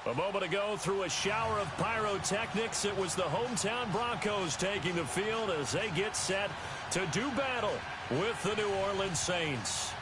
A moment ago, through a shower of pyrotechnics, it was the hometown Broncos taking the field as they get set to do battle with the New Orleans Saints.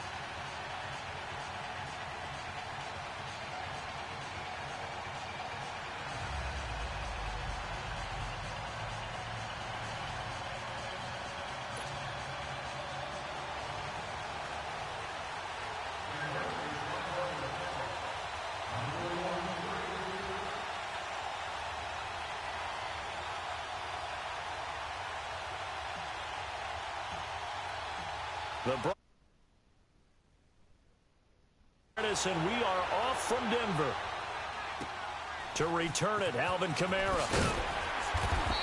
And we are off from Denver. To return it, Alvin Kamara.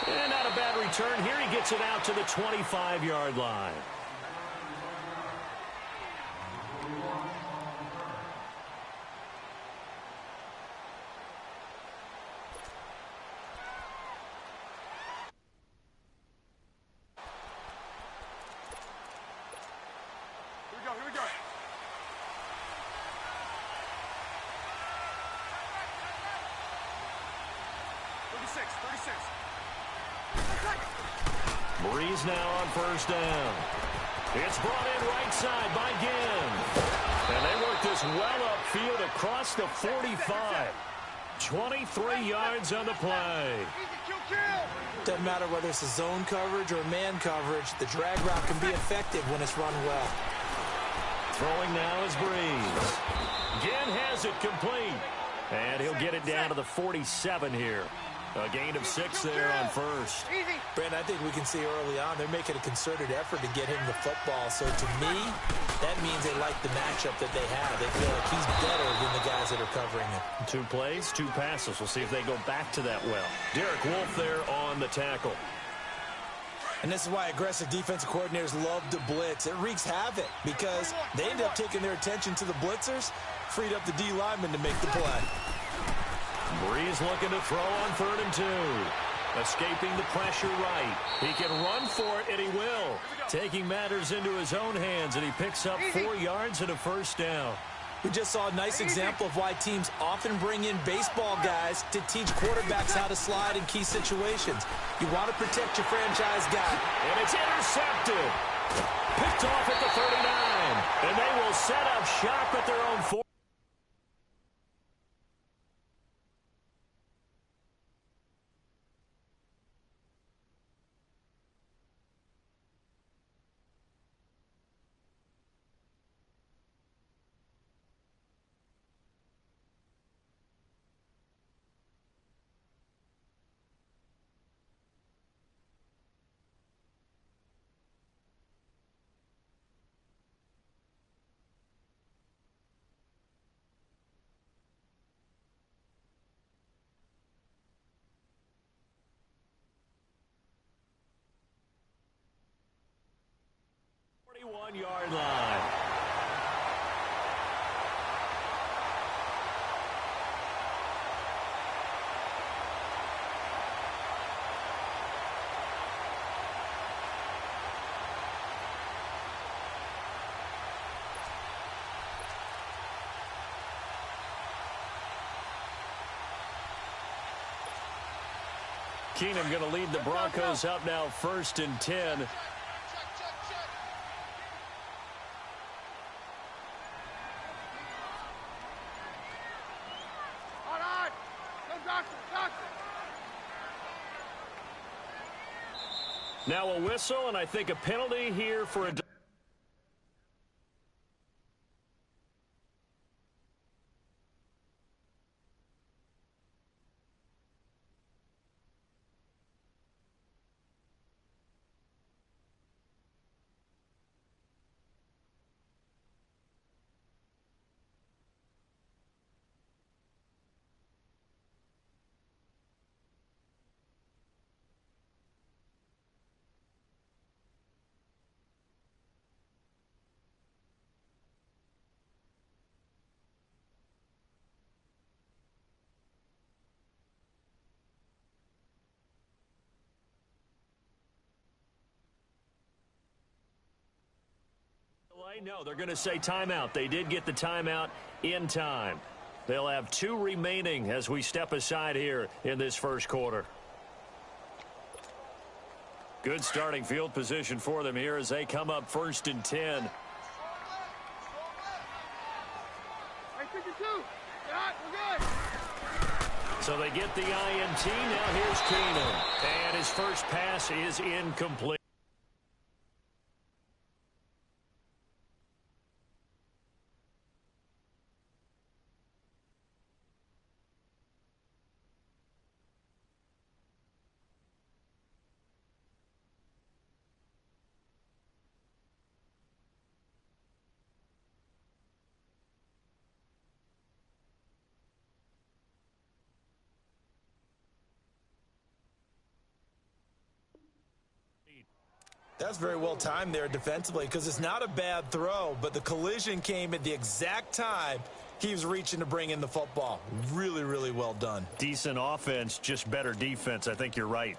And not a bad return. Here he gets it out to the 25-yard line. Here we go. 36. Breeze now on first down. It's brought in right side by Ginn. And they work this well upfield across the 45. 23 yards on the play. Doesn't matter whether it's a zone coverage or man coverage, the drag route can be effective when it's run well. Throwing now is Breeze. Ginn has it complete. And he'll get it down to the 47 here. A gain of 6 there on first. Brent, I think we can see early on they're making a concerted effort to get him the football. So to me, that means they like the matchup that they have. They feel like he's better than the guys that are covering him. 2 plays, 2 passes. We'll see if they go back to that well. Derek Wolfe there on the tackle. And this is why aggressive defensive coordinators love to blitz. It wreaks havoc because they end up taking their attention to the blitzers, freed up the D lineman to make the play. Breeze looking to throw on 3rd and 2. Escaping the pressure right. He can run for it, and he will. Taking matters into his own hands, and he picks up 4 yards and a first down. We just saw a nice example of why teams often bring in baseball guys to teach quarterbacks how to slide in key situations. You want to protect your franchise guy. And it's intercepted. Picked off at the 39. And they will set up shop at their own 4. Yard line. Keenum going to lead the Broncos up now 1st and 10. Now a whistle, and I think a penalty here for a... No, they're going to say timeout. They did get the timeout in time. They'll have 2 remaining as we step aside here in this first quarter. Good starting field position for them here as they come up 1st and 10. So they get the INT. Now here's Keenum. And his first pass is incomplete. That's very well timed there defensively because it's not a bad throw, but the collision came at the exact time he was reaching to bring in the football. Really, really well done. Decent offense, just better defense. I think you're right.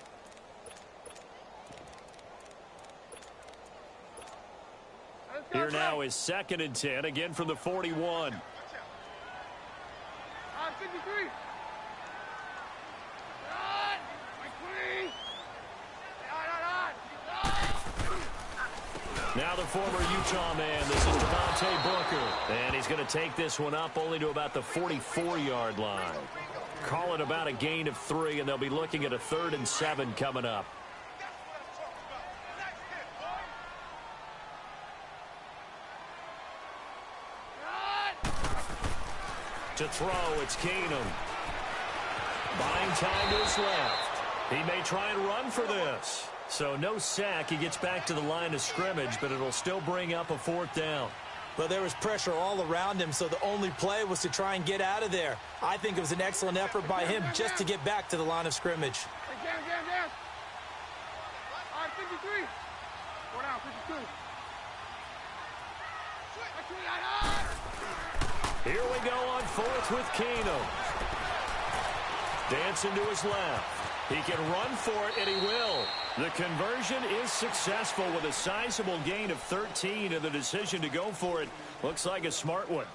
Here now is 2nd and 10, again from the 41. 53. Now the former Utah man, this is Devontae Booker. And he's going to take this one up only to about the 44-yard line. Call it about a gain of 3, and they'll be looking at a 3rd and 7 coming up. To throw, it's Keenum. Buying time to his left. He may try and run for this. So no sack. He gets back to the line of scrimmage, but it'll still bring up a 4th down. Well, there was pressure all around him, so the only play was to try and get out of there. I think it was an excellent effort by him just to get back to the line of scrimmage. Down. 53. 4 down, 52. Here we go on 4th with Keenum. Dancing to his left. He can run for it, and he will. The conversion is successful with a sizable gain of 13, and the decision to go for it looks like a smart one.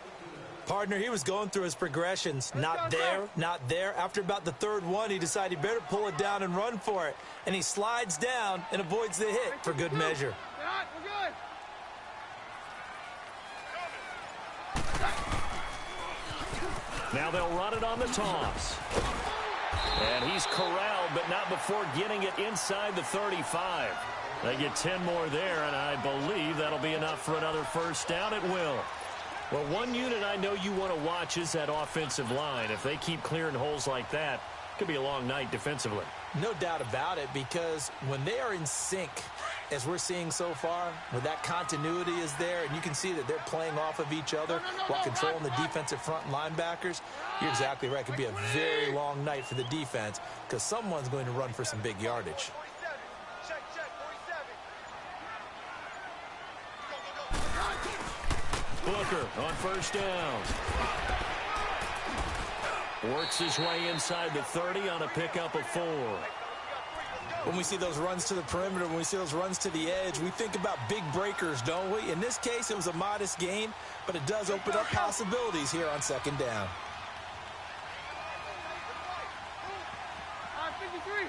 Partner, he was going through his progressions. Not there, not there. After about the 3rd one, he decided he better pull it down and run for it. And he slides down and avoids the hit for good measure. Now they'll run it on the toss. And he's corralled, but not before getting it inside the 35. They get 10 more there, and I believe that'll be enough for another 1st down. It will. Well, one unit I know you want to watch is that offensive line. If they keep clearing holes like that, it could be a long night defensively. No doubt about it, because when they are in sync, as we're seeing so far, where that continuity is there, and you can see that they're playing off of each other while controlling the defensive front linebackers, you're exactly right. It could be a very long night for the defense because someone's going to run for some big yardage. Booker on 1st down. Works his way inside the 30 on a pickup of 4. When we see those runs to the perimeter, when we see those runs to the edge, we think about big breakers, don't we? In this case, it was a modest gain, but it does open up possibilities here on 2nd down. 53.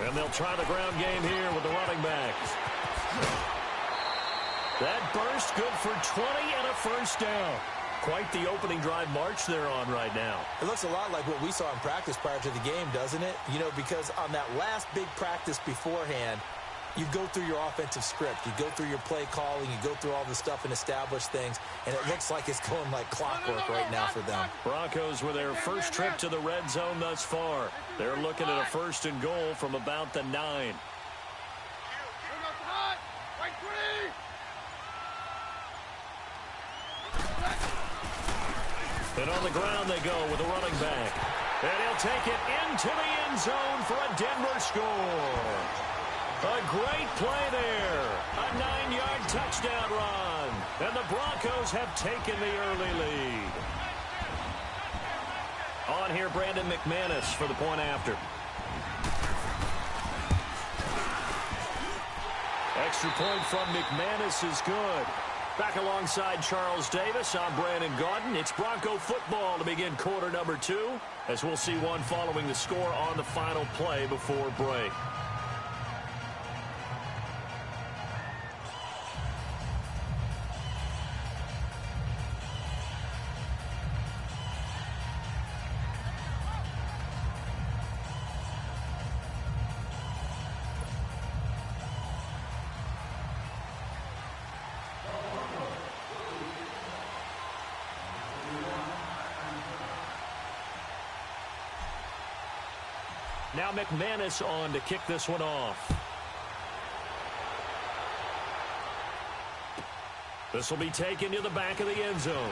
And they'll try the ground game here with the running backs. That burst good for 20 and a 1st down. Quite the opening drive march they're on right now. It looks a lot like what we saw in practice prior to the game, doesn't it? You know, because on that last big practice beforehand, you go through your offensive script. You go through your play calling. You go through all the stuff and establish things. And it looks like it's going like clockwork right now for them. Broncos with their first trip to the red zone thus far. They're looking at a 1st and goal from about the 9. And on the ground they go with a running back. And he'll take it into the end zone for a Denver score. A great play there. A 9-yard touchdown run. And the Broncos have taken the early lead. On here, Brandon McManus for the point after. extra point from McManus is good. Back alongside Charles Davis, I'm Brandon Gaudin. It's Bronco football to begin quarter number 2, as we'll see one following the score on the final play before break. Now McManus on to kick this one off. This will be taken to the back of the end zone.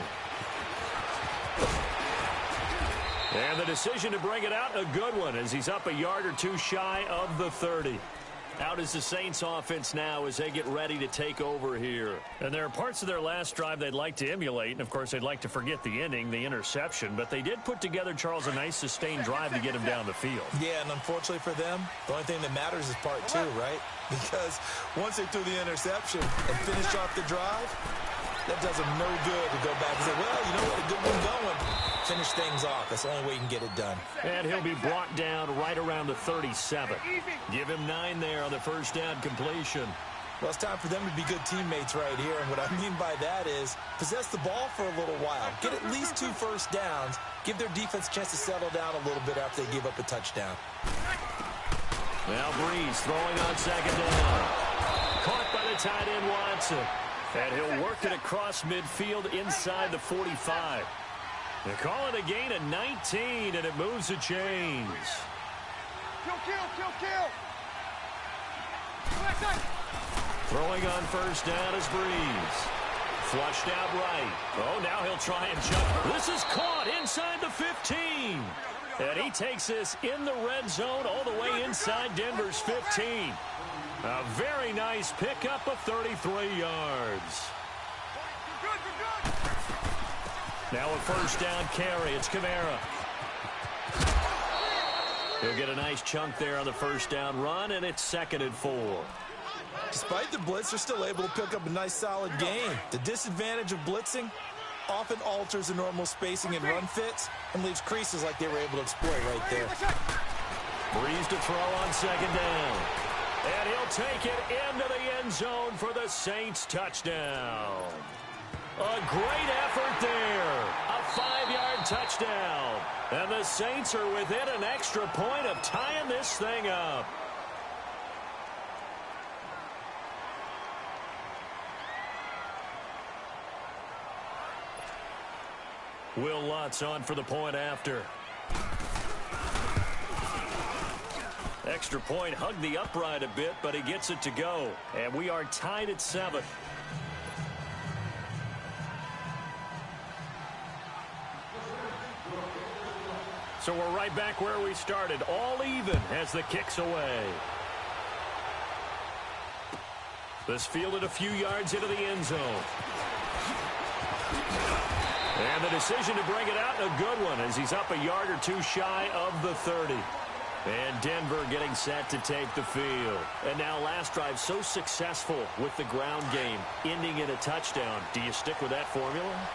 And the decision to bring it out, a good one, as he's up a yard or two shy of the 30. Out is the Saints offense now as they get ready to take over here. And there are parts of their last drive they'd like to emulate. And, of course, they'd like to forget the ending, the interception. But they did put together, Charles, a nice sustained drive to get him down the field. Yeah, and unfortunately for them, the only thing that matters is part 2, right? Because once they threw the interception and finished off the drive, that does them no good to go back and say, well, you know what, a good one going. Finish things off. That's the only way you can get it done. And he'll be brought down right around the 37. Give him 9 there on the first down completion. Well, it's time for them to be good teammates right here. And what I mean by that is possess the ball for a little while. Get at least 2 first downs. Give their defense a chance to settle down a little bit after they give up a touchdown. Now Breeze throwing on second down. Caught by the tight end Watson. And he'll work it across midfield inside the 45. They call it a gain of 19, and it moves the chains. Kill. Throwing on first down is Breeze. Flushed out right. Oh, now he'll try and jump. This is caught inside the 15. And he takes this in the red zone all the way inside Denver's 15. A very nice pickup of 33 yards. Now a first down carry. It's Kamara. He'll get a nice chunk there on the first down run, and it's 2nd and 4. Despite the blitz, they're still able to pick up a nice solid gain. The disadvantage of blitzing often alters the normal spacing and run fits and leaves creases like they were able to exploit right there. Breeze to throw on second down. And he'll take it into the end zone for the Saints touchdown. A great effort there. A 5-yard touchdown. And the Saints are within an extra point of tying this thing up. Will Lutz on for the point after. Extra point hugged the upright a bit, but he gets it to go. And we are tied at 7. So we're right back where we started, all even as the kick's away. This fielded a few yards into the end zone. And the decision to bring it out, a good one, as he's up a yard or two shy of the 30. And Denver getting set to take the field. And now last drive so successful with the ground game, ending in a touchdown. Do you stick with that formula?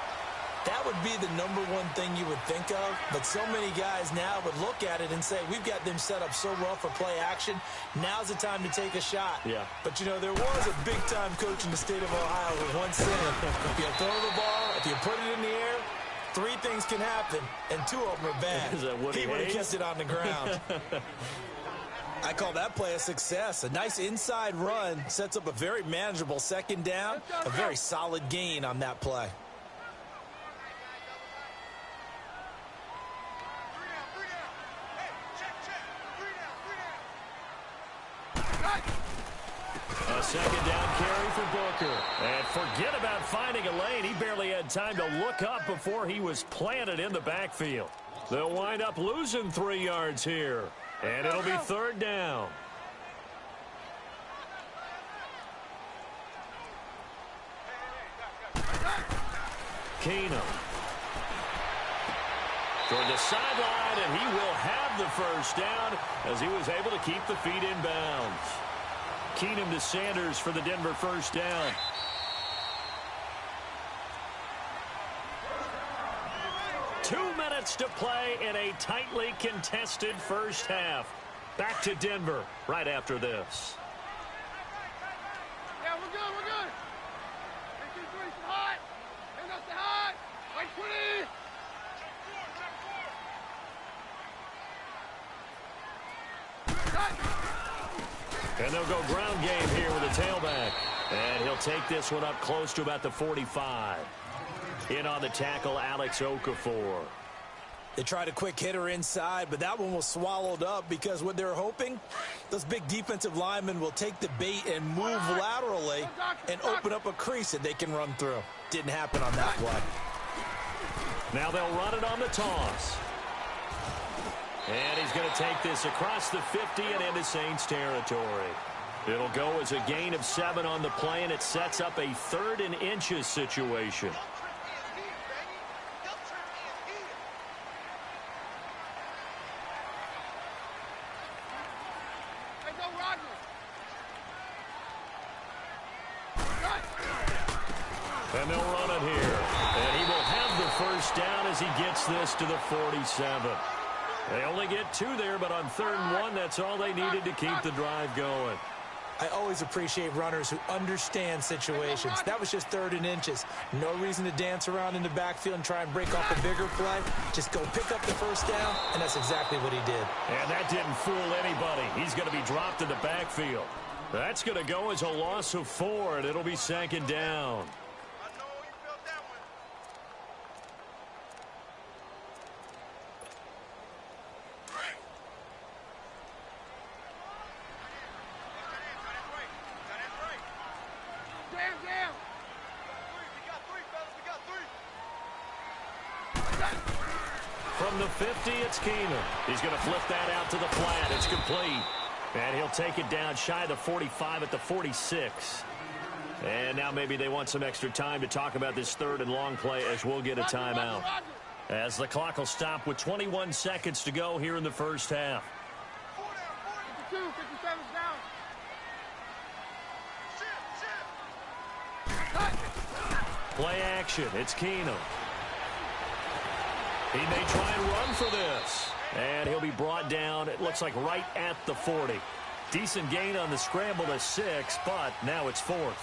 That would be the number one thing you would think of, but so many guys now would look at it and say, we've got them set up so well for play action, now's the time to take a shot. Yeah. But, you know, there was a big-time coach in the state of Ohio who once said, if you throw the ball, if you put it in the air, 3 things can happen, and 2 of them are bad. He would have kept it on the ground. I call that play a success. A nice inside run sets up a very manageable second down, a very solid gain on that play. A second down carry for Booker. And forget about finding a lane. He barely had time to look up before he was planted in the backfield. They'll wind up losing 3 yards here. And it'll be 3rd down. Keenum. Toward the sideline, and he will have the first down as he was able to keep the feet in bounds. Keenum to Sanders for the Denver first down. Two minutes to play in a tightly contested first half. Back to Denver right after this. Yeah, we're good, we're good. 18-3, it's hot. End up the hot. Right 20. And they'll go ground game here with a tailback. And he'll take this one up close to about the 45. In on the tackle, Alex Okafor. They tried a quick hitter inside, but that one was swallowed up because what they're hoping, those big defensive linemen will take the bait and move laterally and open up a crease that they can run through. Didn't happen on that play. Now they'll run it on the toss. And he's going to take this across the 50 and into Saints territory. It'll go as a gain of 7 on the play, and it sets up a 3rd and inches situation. And they'll run it here. And he will have the first down as he gets this to the 47. They only get 2 there, but on 3rd and 1, that's all they needed to keep the drive going. I always appreciate runners who understand situations. That was just 3rd and inches. No reason to dance around in the backfield and try and break off a bigger play. Just go pick up the first down, and that's exactly what he did. And that didn't fool anybody. He's going to be dropped in the backfield. That's going to go as a loss of 4, and it'll be 2nd down. From the 50, it's Keenum. He's going to flip that out to the flat. It's complete. And he'll take it down shy of the 45 at the 46. And now maybe they want some extra time to talk about this 3rd and long play as we'll get a timeout. As the clock will stop with 21 seconds to go here in the first half. 52, 57's down. Play action. It's Keenum. He may try and run for this. And he'll be brought down, it looks like right at the 40. Decent gain on the scramble to 6, but now it's 4th.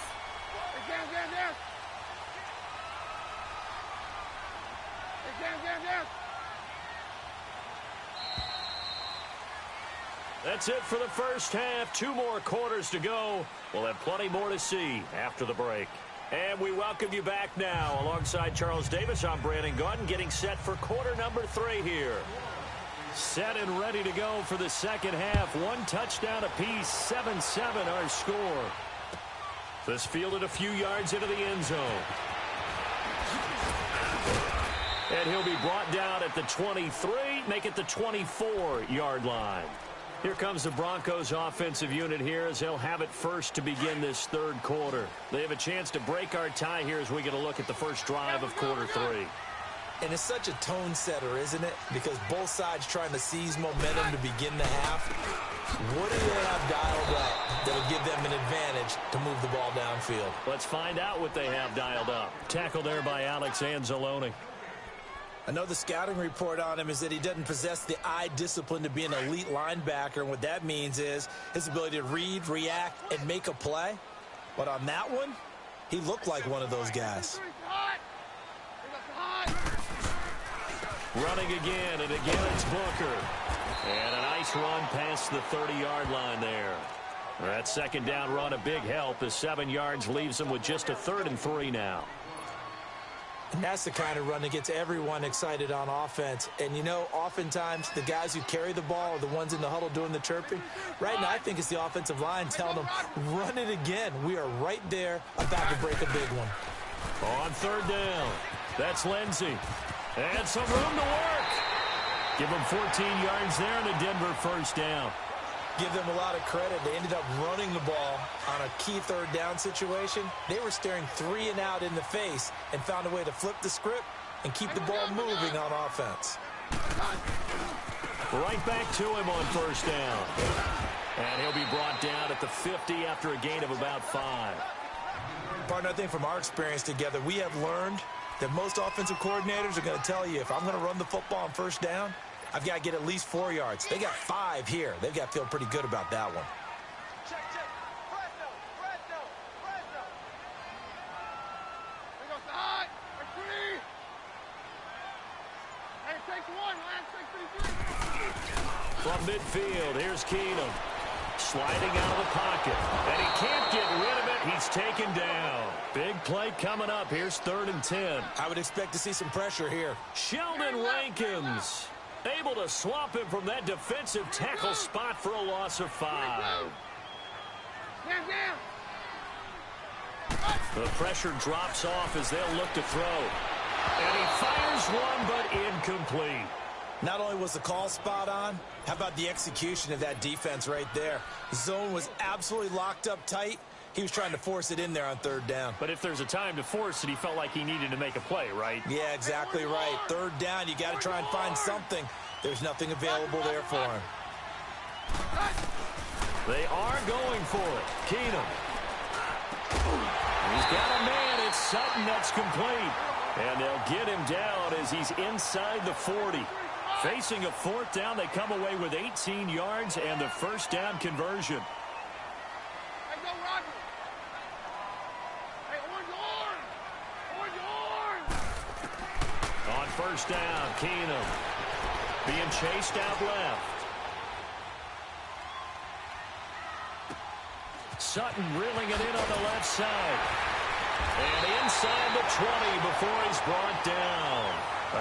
That's it for the first half. 2 more quarters to go. We'll have plenty more to see after the break. And we welcome you back now. Alongside Charles Davis, I'm Brandon Gordon, getting set for quarter number 3 here. Set and ready to go for the second half. 1 touchdown apiece, 7-7 our score. This fielded a few yards into the end zone. And he'll be brought down at the 23, make it the 24-yard line. Here comes the Broncos offensive unit here as they'll have it first to begin this 3rd quarter. They have a chance to break our tie here as we get a look at the first drive of quarter 3. And it's such a tone setter, isn't it? Because both sides trying to seize momentum to begin the half. What do they have dialed up that'll give them an advantage to move the ball downfield? Let's find out what they have dialed up. Tackle there by Alex Anzalone. I know the scouting report on him is that he doesn't possess the eye discipline to be an elite linebacker, and what that means is his ability to read, react, and make a play. But on that one, he looked like one of those guys. Running again, and again it's Booker. And a nice run past the 30-yard line there. That second down run, a big help as 7 yards leaves him with just a 3rd and 3 now. And that's the kind of run that gets everyone excited on offense. And, you know, oftentimes the guys who carry the ball are the ones in the huddle doing the chirping. Right now, I think it's the offensive line telling them, run it again. We are right there about to break a big one. On 3rd down, that's Lindsey. And some room to work. Give them 14 yards there and a Denver first down. Give them a lot of credit. They ended up running the ball on a key 3rd down situation. They were staring 3 and out in the face and found a way to flip the script and keep the ball moving on offense. Right back to him on 1st down. And he'll be brought down at the 50 after a gain of about 5. Partner, I think from our experience together, we have learned that most offensive coordinators are going to tell you, if I'm going to run the football on first down, I've got to get at least 4 yards. They got 5 here. They've got to feel pretty good about that one. Check. Fresno. Here goes the high. Agree. Hey, it takes one, man. It takes 3. From midfield, here's Keenum. Sliding out of the pocket. And he can't get rid of it. He's taken down. Big play coming up. Here's 3rd and 10. I would expect to see some pressure here. Sheldon Rankins able to swamp him from that defensive tackle spot for a loss of 5. Down. The pressure drops off as they'll look to throw. And he fires one, but incomplete. Not only was the call spot on, how about the execution of that defense right there? The zone was absolutely locked up tight. He was trying to force it in there on 3rd down. But if there's a time to force it, he felt like he needed to make a play, right? Yeah, exactly right. 3rd down, you got to try and find something. There's nothing available there for him. They are going for it. Keenum. He's got a man. It's Sutton that's complete. And they'll get him down as he's inside the 40. Facing a 4th down, they come away with 18 yards and the first down conversion. Hey, go, Roger. Hey, orange. On first down, Keenum being chased out left. Sutton reeling it in on the left side. And inside the 20 before he's brought down.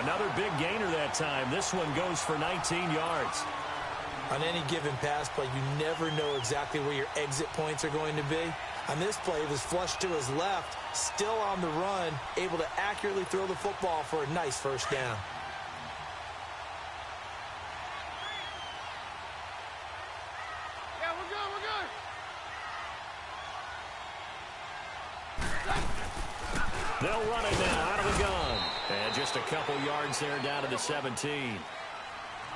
Another big gainer that time. This one goes for 19 yards. On any given pass play, you never know exactly where your exit points are going to be. On this play, he was flushed to his left, still on the run, able to accurately throw the football for a nice first down. Yeah, we're good. They'll run it now out of the gun. And just a couple yards there down to the 17.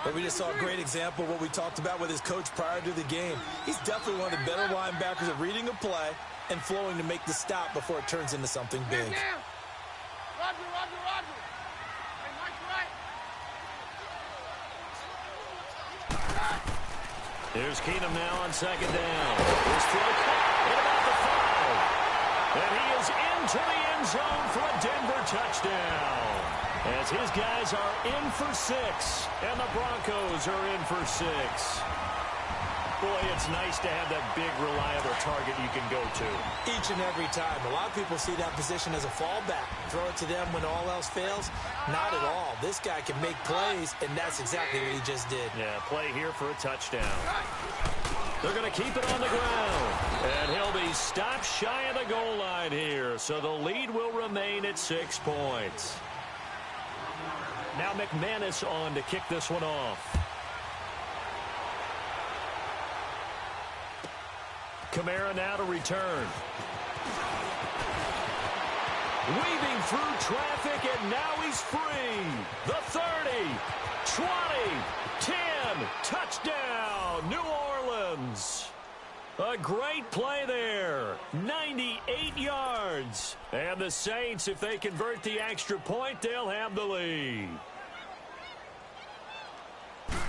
But we just saw a great example of what we talked about with his coach prior to the game. He's definitely one of the better linebackers at reading a play and flowing to make the stop before it turns into something big. Roger. Hey, Mike's right. Here's Keenum now on 2nd down. His throw caught at about the 5. And he is into the end zone for a Denver touchdown. As his guys are in for 6, and the Broncos are in for 6. Boy, it's nice to have that big, reliable target you can go to. Each and every time. A lot of people see that position as a fallback. Throw it to them when all else fails. Not at all. This guy can make plays, and that's exactly what he just did. Yeah, play here for a touchdown. They're going to keep it on the ground. And he'll be stopped shy of the goal line here. So the lead will remain at 6 points. Now McManus on to kick this one off. Kamara now to return. Weaving through traffic, and now he's free. The 30, 20, 10, touchdown, New Orleans. A great play there, 98 yards. And the Saints, if they convert the extra point, they'll have the lead.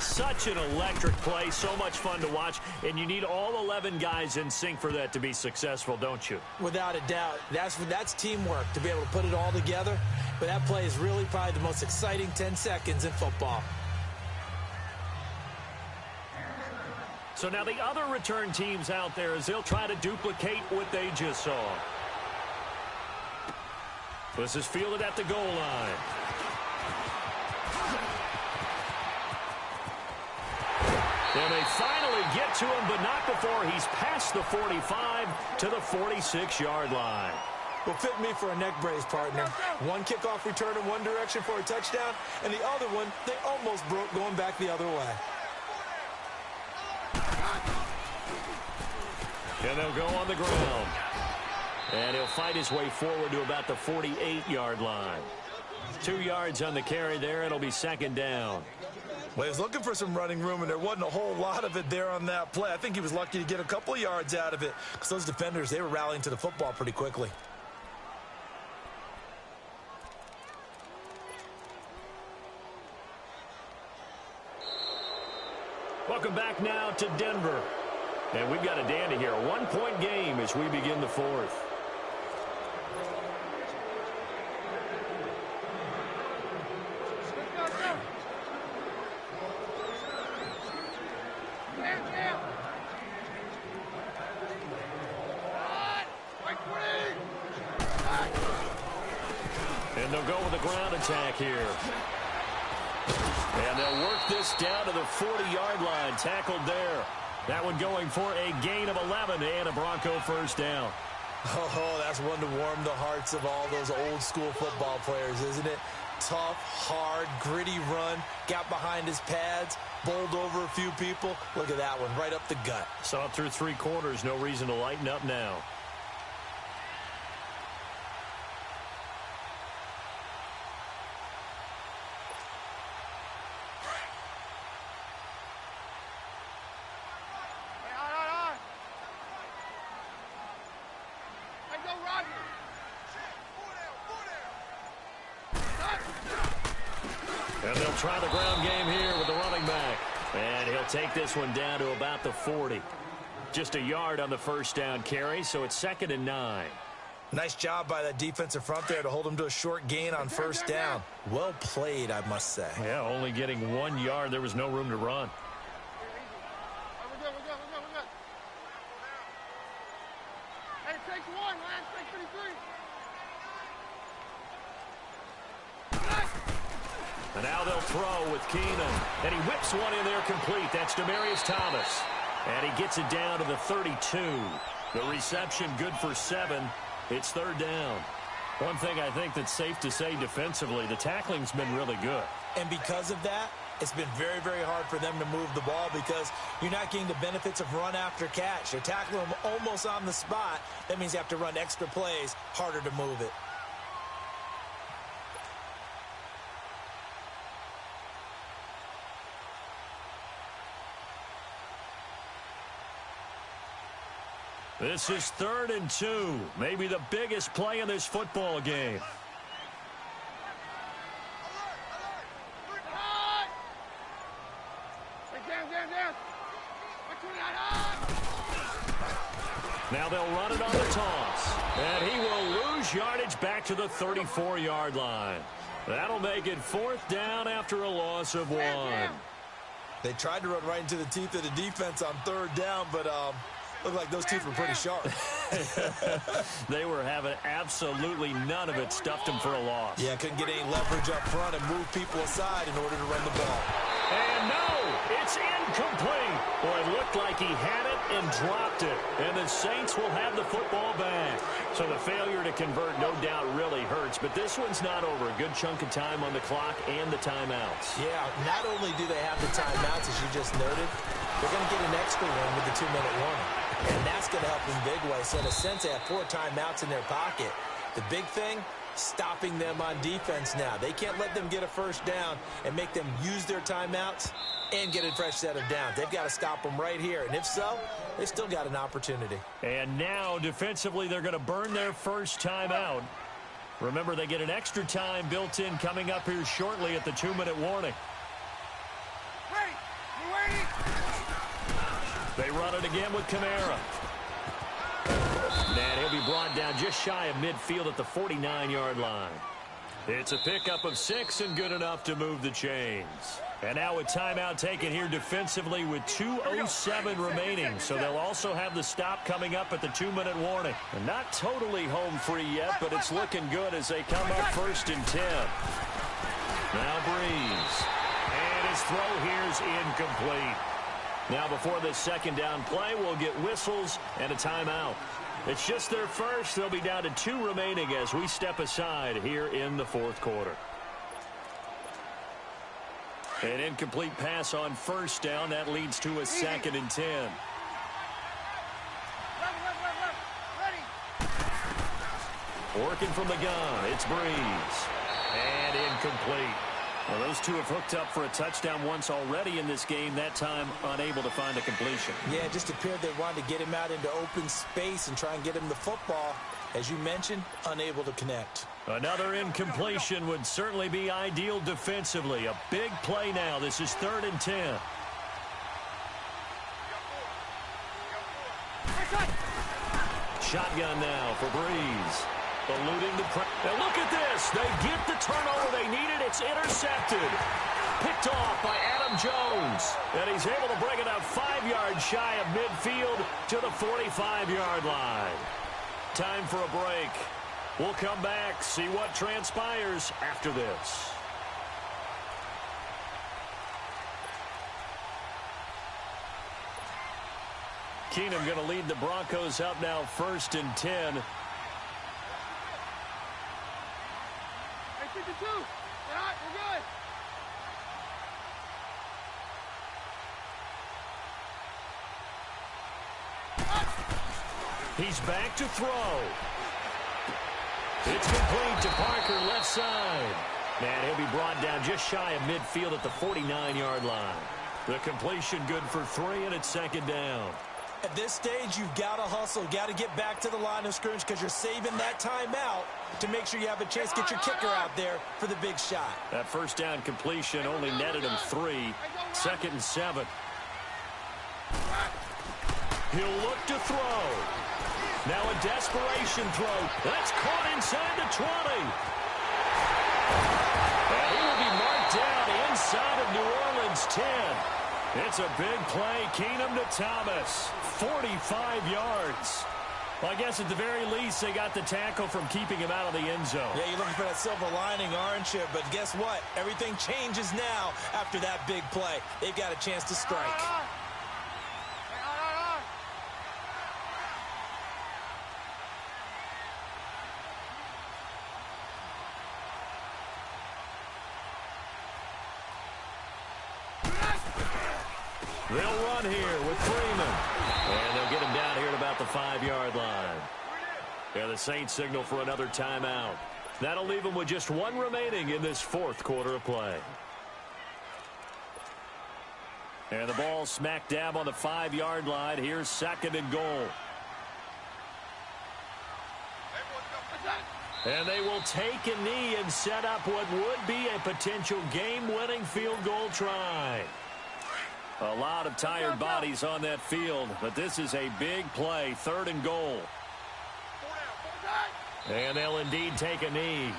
Such an electric play, so much fun to watch, and you need all 11 guys in sync for that to be successful, don't you? Without a doubt. That's teamwork to be able to put it all together. But that play is really probably the most exciting 10 seconds in football. So now the other return teams out there, as they'll try to duplicate what they just saw. This is fielded at the goal line. And they finally get to him, but not before he's past the 45 to the 46-yard line. Will fit me for a neck brace, partner. One kickoff return in one direction for a touchdown, and the other one, they almost broke going back the other way. And they'll go on the ground. And he'll fight his way forward to about the 48-yard line. 2 yards on the carry there. It'll be 2nd down. Well, he was looking for some running room, and there wasn't a whole lot of it there on that play. I think he was lucky to get a couple of yards out of it because those defenders, they were rallying to the football pretty quickly. Welcome back now to Denver. And we've got a dandy here. A one-point game as we begin the fourth. And they'll go with a ground attack here. And they'll work this down to the 40-yard line. Tackled there. That one going for a gain of 11 and a Bronco first down. Oh, that's one to warm the hearts of all those old-school football players, isn't it? Tough, hard, gritty run. Got behind his pads, bowled over a few people. Look at that one, right up the gut. Saw it through three quarters. No reason to lighten up now. And they'll try the ground game here with the running back. And he'll take this one down to about the 40. Just a yard on the first down carry, so it's 2nd and 9. Nice job by that defensive front there to hold him to a short gain on first down. Well played, I must say. Yeah, only getting 1 yard. There was no room to run. We're good. Hey, take one, last take 33. And now they'll throw with Keenan. And he whips one in there complete. That's Demaryius Thomas. And he gets it down to the 32. The reception good for 7. It's 3rd down. One thing I think that's safe to say defensively, the tackling's been really good. And because of that, it's been very, very hard for them to move the ball because you're not getting the benefits of run after catch. You're tackling them almost on the spot. That means you have to run extra plays, harder to move it. This is 3rd and 2. Maybe the biggest play in this football game. Now they'll run it on the toss. And he will lose yardage back to the 34-yard line. That'll make it 4th down after a loss of 1. They tried to run right into the teeth of the defense on 3rd down, but looked like those teeth were pretty sharp. They were having absolutely none of it. Stuffed him for a loss. Yeah, couldn't get any leverage up front and move people aside in order to run the ball. And no, it's incomplete. Boy, it looked like he had it and dropped it. And the Saints will have the football back. So the failure to convert no doubt really hurts. But this one's not over. A good chunk of time on the clock and the timeouts. Yeah, not only do they have the timeouts, as you just noted, they're going to get an extra one with the 2-minute warning. And that's going to help in big way. So in a sense, they have 4 timeouts in their pocket. The big thing, stopping them on defense now. They can't let them get a first down and make them use their timeouts and get a fresh set of downs. They've got to stop them right here. And if so, they've still got an opportunity. And now, defensively, they're going to burn their first timeout. Remember, they get an extra time built in coming up here shortly at the 2-minute warning. They run it again with Kamara. And he'll be brought down just shy of midfield at the 49-yard line. It's a pickup of 6 and good enough to move the chains. And now a timeout taken here defensively with 2:07 remaining. So they'll also have the stop coming up at the 2-minute warning. And not totally home free yet, but it's looking good as they come up 1st and 10. Now Breeze. And his throw here's incomplete. Now before this 2nd down play, we'll get whistles and a timeout. It's just their first. They'll be down to 2 remaining as we step aside here in the 4th quarter. An incomplete pass on 1st down. That leads to a 2nd and 10. Working from the gun, it's Breeze. And incomplete. Well, those two have hooked up for a touchdown once already in this game, that time unable to find a completion. Yeah, it just appeared they wanted to get him out into open space and try and get him the football. As you mentioned, unable to connect. Another incompletion would certainly be ideal defensively. A big play now. This is 3rd and 10. Shotgun now for Breeze. Eluding the pressure. Now look at this. They get the turnover they needed. It's intercepted. Picked off by Adam Jones. And he's able to bring it up 5 yards shy of midfield to the 45-yard line. Time for a break. We'll come back, see what transpires after this. Keenum going to lead the Broncos up now 1st and 10. Hey, 52. All right, we're good. He's back to throw. It's complete to Parker, left side. And he'll be brought down just shy of midfield at the 49-yard line. The completion good for 3, and it's 2nd down. At this stage, you've got to hustle, got to get back to the line of scrimmage because you're saving that timeout to make sure you have a chance to get your kicker out there for the big shot. That 1st down completion only netted him 3. 2nd and 7. He'll look to throw. Now a desperation throw. That's caught inside the 20. And he will be marked down inside of New Orleans 10. It's a big play. Keenum to Thomas. 45 yards. Well, I guess at the very least they got the tackle from keeping him out of the end zone. Yeah, you're looking for that silver lining, aren't you? But guess what? Everything changes now after that big play. They've got a chance to strike. They'll run here with Freeman. And they'll get him down here at about the 5-yard line. Yeah, the Saints signal for another timeout. That'll leave them with just 1 remaining in this 4th quarter of play. And the ball smack dab on the 5-yard line. Here's 2nd and goal. And they will take a knee and set up what would be a potential game-winning field goal try. A lot of tired bodies on that field, but this is a big play, 3rd and goal. And they'll indeed take a knee.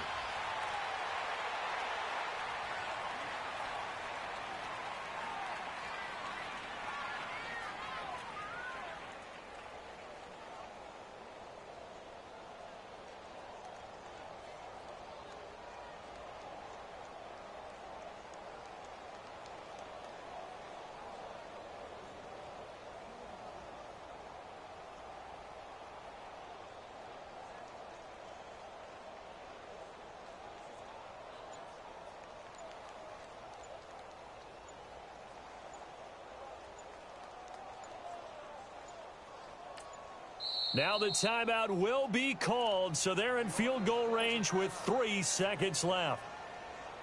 Now the timeout will be called, so they're in field goal range with 3 seconds left.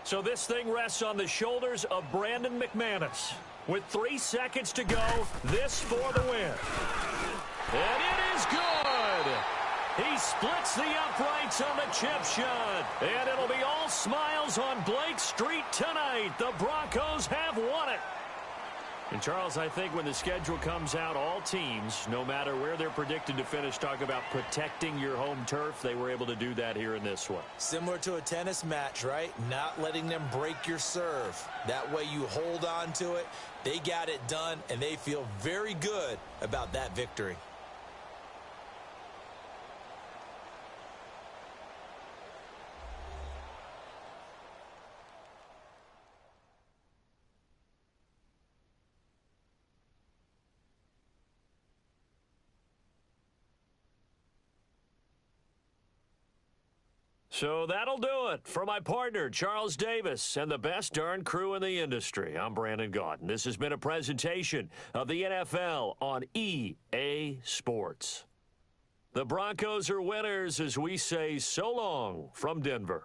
So this thing rests on the shoulders of Brandon McManus. With 3 seconds to go, this for the win. And it is good! He splits the uprights on the chip shot. And it'll be all smiles on Blake Street tonight. The Broncos have won it. And, Charles, I think when the schedule comes out, all teams, no matter where they're predicted to finish, talk about protecting your home turf. They were able to do that here in this one. Similar to a tennis match, right? Not letting them break your serve. That way you hold on to it. They got it done, and they feel very good about that victory. So that'll do it for my partner, Charles Davis, and the best darn crew in the industry. I'm Brandon Gaudin. This has been a presentation of the NFL on EA Sports. The Broncos are winners as we say so long from Denver.